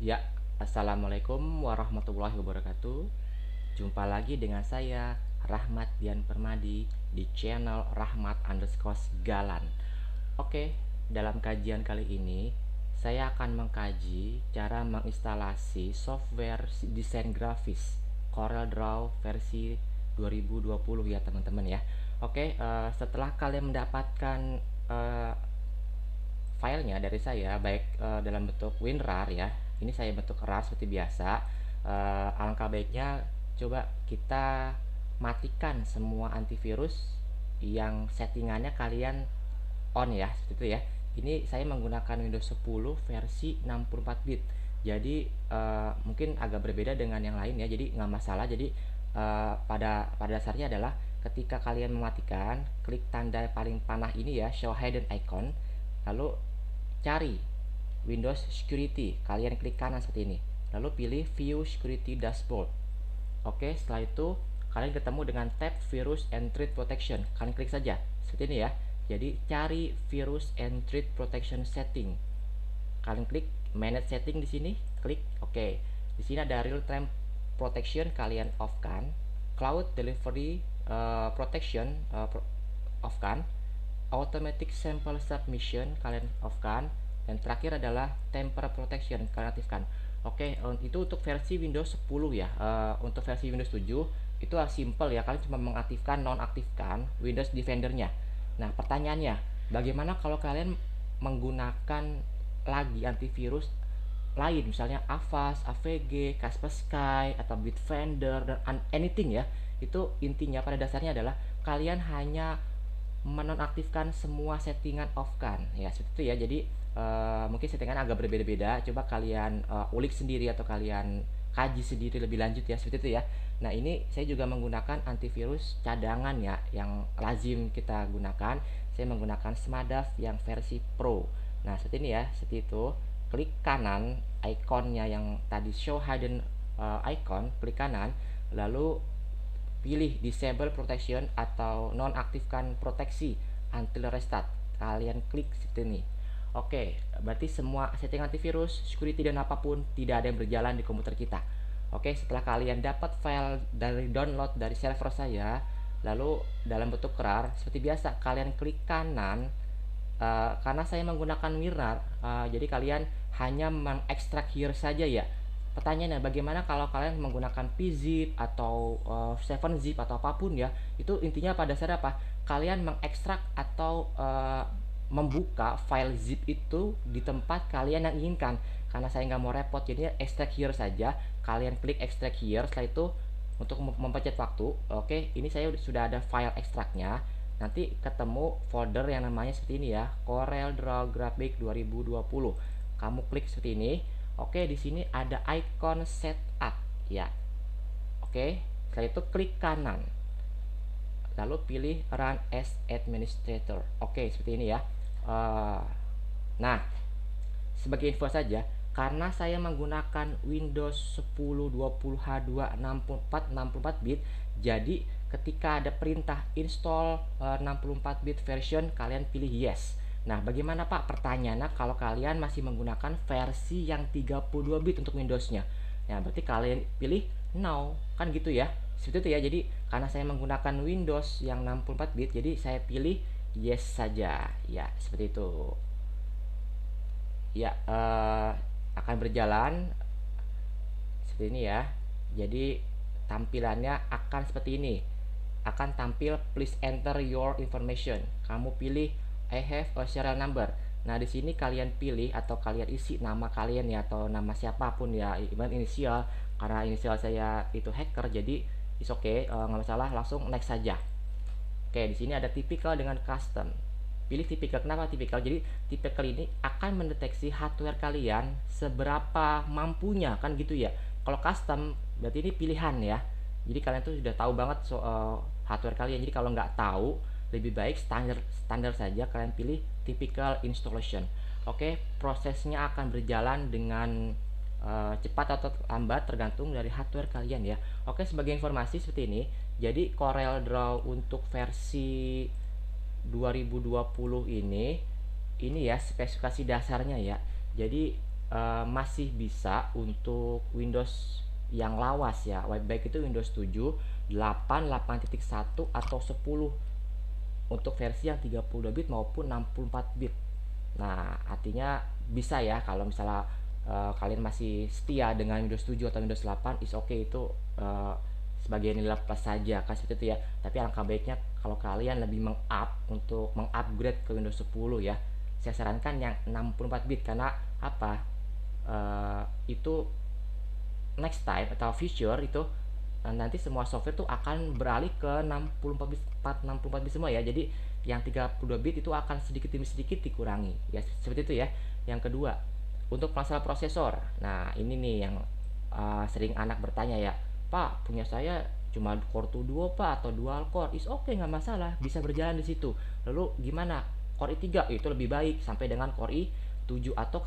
Ya, assalamualaikum warahmatullahi wabarakatuh. Jumpa lagi dengan saya, Rahmat Dian Permadi, di channel Rahmat_Galan. Oke, dalam kajian kali ini, saya akan mengkaji cara menginstalasi software desain grafis CorelDRAW versi 2020 ya teman-teman ya. Oke, setelah kalian mendapatkan eh, filenya dari saya baik dalam bentuk WinRAR ya, ini saya bentuk RAR seperti biasa. Alangkah baiknya coba kita matikan semua antivirus yang settingannya kalian on ya, seperti itu ya. Ini saya menggunakan Windows 10 versi 64 bit, jadi mungkin agak berbeda dengan yang lain ya, jadi nggak masalah. Jadi pada dasarnya adalah ketika kalian mematikan, klik tanda paling panah ini ya, show hidden icon, lalu cari Windows Security, kalian klik kanan seperti ini, lalu pilih View Security Dashboard. Oke, setelah itu kalian ketemu dengan tab Virus and Threat Protection, kalian klik saja seperti ini ya. Jadi cari Virus and Threat Protection Setting, kalian klik Manage Setting di sini, klik oke. Di sini ada Real Time Protection, kalian off kan. Cloud Delivery Protection off kan. Automatic Sample Submission kalian off kan. Dan terakhir adalah Temper Protection, kalian aktifkan. Oke, itu untuk versi Windows 10 ya. Untuk versi Windows 7 itu simple ya, kalian cuma mengaktifkan nonaktifkan Windows Defender-nya. Nah, pertanyaannya, bagaimana kalau kalian menggunakan lagi antivirus lain, misalnya Avast, AVG, Kaspersky atau Bitfender dan anything ya. Itu intinya pada dasarnya adalah kalian hanya menonaktifkan semua settingan off kan ya, seperti itu ya. Jadi mungkin settingan agak berbeda-beda, coba kalian ulik sendiri atau kalian kaji sendiri lebih lanjut ya, seperti itu ya. Nah, ini saya juga menggunakan antivirus cadangan ya, yang lazim kita gunakan. Saya menggunakan Smadaf yang versi Pro. Nah, seperti ini ya, seperti itu. Klik kanan ikonnya yang tadi show hidden icon, klik kanan, lalu pilih disable protection atau nonaktifkan proteksi until restart, kalian klik seperti ini. Oke, berarti semua setting antivirus, security dan apapun tidak ada yang berjalan di komputer kita. Oke, setelah kalian dapat file dari download dari server saya, lalu dalam bentuk RAR seperti biasa kalian klik kanan. Karena saya menggunakan WinRAR, jadi kalian hanya mengekstrak here saja ya. Pertanyaannya, bagaimana kalau kalian menggunakan pzip atau 7zip atau apapun ya. Itu intinya pada dasarnya apa, kalian mengekstrak atau membuka file zip itu di tempat kalian yang inginkan. Karena saya nggak mau repot, jadi extract here saja, kalian klik extract here. Setelah itu untuk mempercepat waktu, oke, ini saya sudah ada file ekstraknya. Nanti ketemu folder yang namanya seperti ini ya, CorelDRAW Graphic 2020. Kamu klik seperti ini. Oke, di sini ada icon setup ya. Oke, setelah itu klik kanan, lalu pilih Run as Administrator. Oke, seperti ini ya. Nah, sebagai info saja, karena saya menggunakan Windows 10 20H2 64 bit, jadi ketika ada perintah install 64 bit version, kalian pilih yes. Nah, bagaimana Pak pertanyaannya kalau kalian masih menggunakan versi yang 32 bit untuk Windowsnya? Ya, berarti kalian pilih no, kan gitu ya. Seperti itu ya. Jadi karena saya menggunakan Windows yang 64 bit, jadi saya pilih yes saja. Ya, seperti itu. Ya, akan berjalan seperti ini ya. Jadi tampilannya akan seperti ini. Akan tampil please enter your information. Kamu pilih I have a serial number. Nah, di sini kalian pilih atau kalian isi nama kalian ya, atau nama siapapun ya, even inisial. Karena inisial saya itu hacker, jadi is okay, nggak masalah, langsung next saja. Oke, di sini ada typical dengan custom. Pilih typical. Kenapa typical? Jadi typical ini akan mendeteksi hardware kalian seberapa mampunya, kan gitu ya. Kalau custom berarti ini pilihan ya. Jadi kalian tuh sudah tahu banget soal hardware kalian. Jadi kalau nggak tahu, lebih baik standar saja, kalian pilih typical installation. Oke, prosesnya akan berjalan dengan cepat atau lambat tergantung dari hardware kalian ya. Oke, sebagai informasi seperti ini. Jadi CorelDRAW untuk versi 2020 ini ya spesifikasi dasarnya ya. Jadi masih bisa untuk Windows yang lawas ya, baik itu Windows 7, 8, 8.1 atau 10 untuk versi yang 32 bit maupun 64 bit. Nah, artinya bisa ya kalau misalnya kalian masih setia dengan Windows 7 atau Windows 8, is okay, itu sebagai nilai plus saja kan, seperti itu ya. Tapi alangkah baiknya kalau kalian lebih mengupgrade ke Windows 10 ya. Saya sarankan yang 64 bit karena apa? Itu next time atau future itu nanti semua software tuh akan beralih ke 64 bit, 64 bit semua ya. Jadi yang 32 bit itu akan sedikit demi sedikit dikurangi ya, seperti itu ya. Yang kedua, untuk masalah prosesor. Nah, ini nih yang sering anak bertanya ya, Pak, punya saya cuma core 2 duo Pak, atau dual core. Is oke, nggak masalah, bisa berjalan di situ. Lalu gimana? Core i3 itu lebih baik sampai dengan Core i7, atau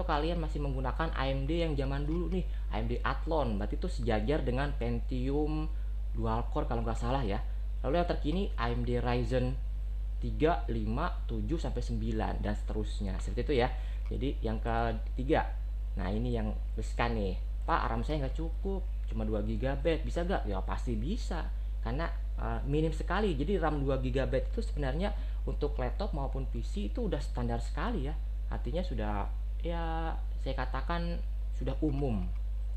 kalian masih menggunakan AMD yang zaman dulu nih, AMD Athlon, berarti itu sejajar dengan Pentium dual core kalau nggak salah ya. Lalu yang terkini AMD Ryzen 3, 5, 7 sampai 9 dan seterusnya. Seperti itu ya. Jadi yang ketiga. Nah, ini yang riskan nih. Pak, RAM saya nggak cukup, cuma 2 GB. Bisa nggak? Ya pasti bisa. Karena minim sekali. Jadi RAM 2 GB itu sebenarnya untuk laptop maupun PC itu udah standar sekali ya. Artinya sudah, ya saya katakan sudah umum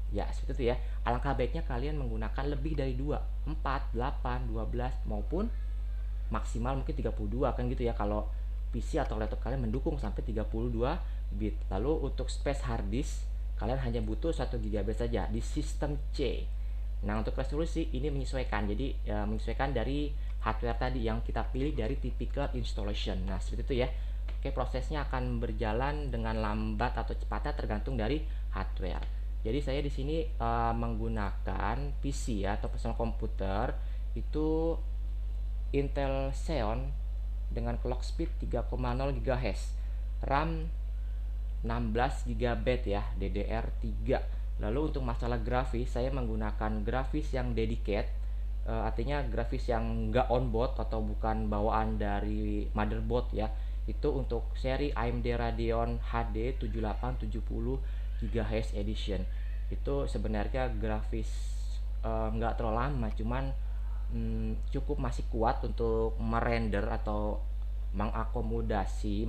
ya, seperti itu ya. Alangkah baiknya kalian menggunakan lebih dari 2, 4, 8, 12 maupun maksimal mungkin 32 kan gitu ya, kalau PC atau laptop kalian mendukung sampai 32 bit. Lalu untuk space hard disk kalian hanya butuh 1 GB saja di sistem C. Nah, untuk resolusi ini menyesuaikan, jadi menyesuaikan dari hardware tadi yang kita pilih dari typical installation. Nah, seperti itu ya. Oke, prosesnya akan berjalan dengan lambat atau cepatnya tergantung dari hardware. Jadi saya di sini menggunakan PC ya, atau personal komputer itu Intel Xeon dengan clock speed 3,0 GHz, RAM 16 GB ya, DDR3. Lalu untuk masalah grafis, saya menggunakan grafis yang dedicated, artinya grafis yang nggak onboard atau bukan bawaan dari motherboard ya. Itu untuk seri AMD Radeon HD 7870 GHz edition. Itu sebenarnya grafis nggak terlalu lama, cuman cukup masih kuat untuk merender atau mengakomodasi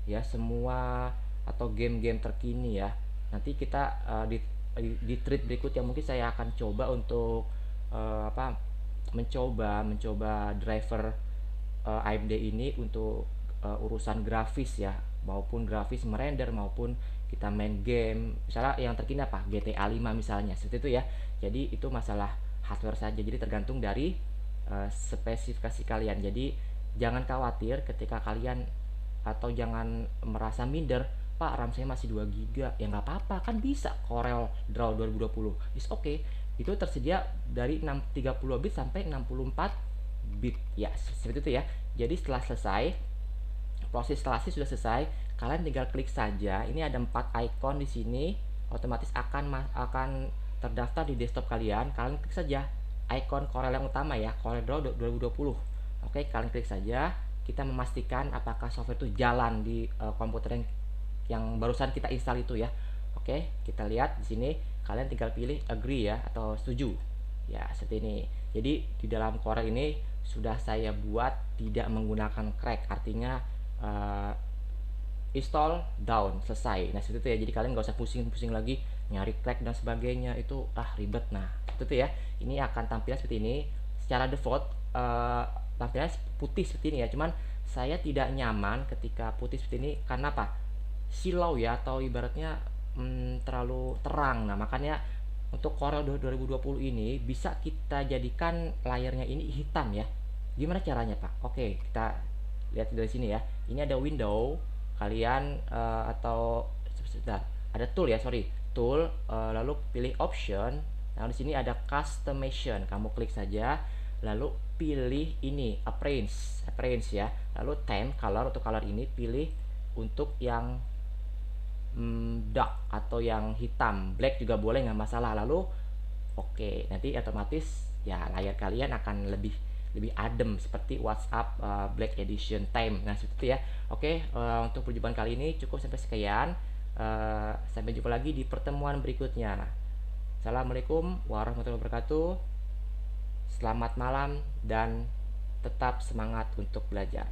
ya semua atau game-game terkini ya. Nanti kita di treat berikutnya mungkin saya akan coba untuk mencoba driver AMD ini untuk urusan grafis ya, maupun grafis merender maupun kita main game misalnya yang terkini apa, GTA 5 misalnya, seperti itu ya. Jadi itu masalah hardware saja, jadi tergantung dari spesifikasi kalian. Jadi jangan khawatir ketika kalian, atau jangan merasa minder, Pak RAM saya masih 2 GB. Ya nggak apa-apa, kan bisa Corel Draw 2020, is okay. Itu tersedia dari 30 bit sampai 64 bit ya, seperti itu ya. Jadi setelah selesai proses instalasi, sudah selesai, kalian tinggal klik saja. Ini ada 4 icon di sini, otomatis akan terdaftar di desktop kalian. Kalian klik saja icon Corel yang utama ya, Corel Draw 2020. Oke, kalian klik saja. Kita memastikan apakah software itu jalan di komputer yang barusan kita install itu ya. Oke, kita lihat di sini, kalian tinggal pilih agree ya, atau setuju ya, seperti ini. Jadi di dalam Corel ini sudah saya buat tidak menggunakan crack, artinya install down, selesai. Nah, seperti itu ya. Jadi kalian nggak usah pusing-pusing lagi nyari crack dan sebagainya, itu ribet. Nah, itu ya. Ini akan tampil seperti ini secara default, tampilannya putih seperti ini ya. Cuman saya tidak nyaman ketika putih seperti ini, karena apa, silau ya, atau ibaratnya terlalu terang. Nah, makanya untuk Corel 2020 ini bisa kita jadikan layarnya ini hitam ya. Gimana caranya Pak? Oke, kita lihat dari sini ya. Ini ada window, kalian atau sebentar, ada tool ya, tool, lalu pilih option. Nah, di sini ada customization, kamu klik saja, lalu pilih ini appearance ya, lalu theme color, untuk color ini pilih untuk yang dark atau yang hitam, black juga boleh, nggak masalah. Lalu oke, nanti otomatis ya layar kalian akan lebih adem seperti WhatsApp Black Edition Time. Nah, seperti itu ya. Oke, untuk perjumpaan kali ini cukup sampai sekian. Sampai jumpa lagi di pertemuan berikutnya. Assalamualaikum warahmatullahi wabarakatuh. Selamat malam dan tetap semangat untuk belajar.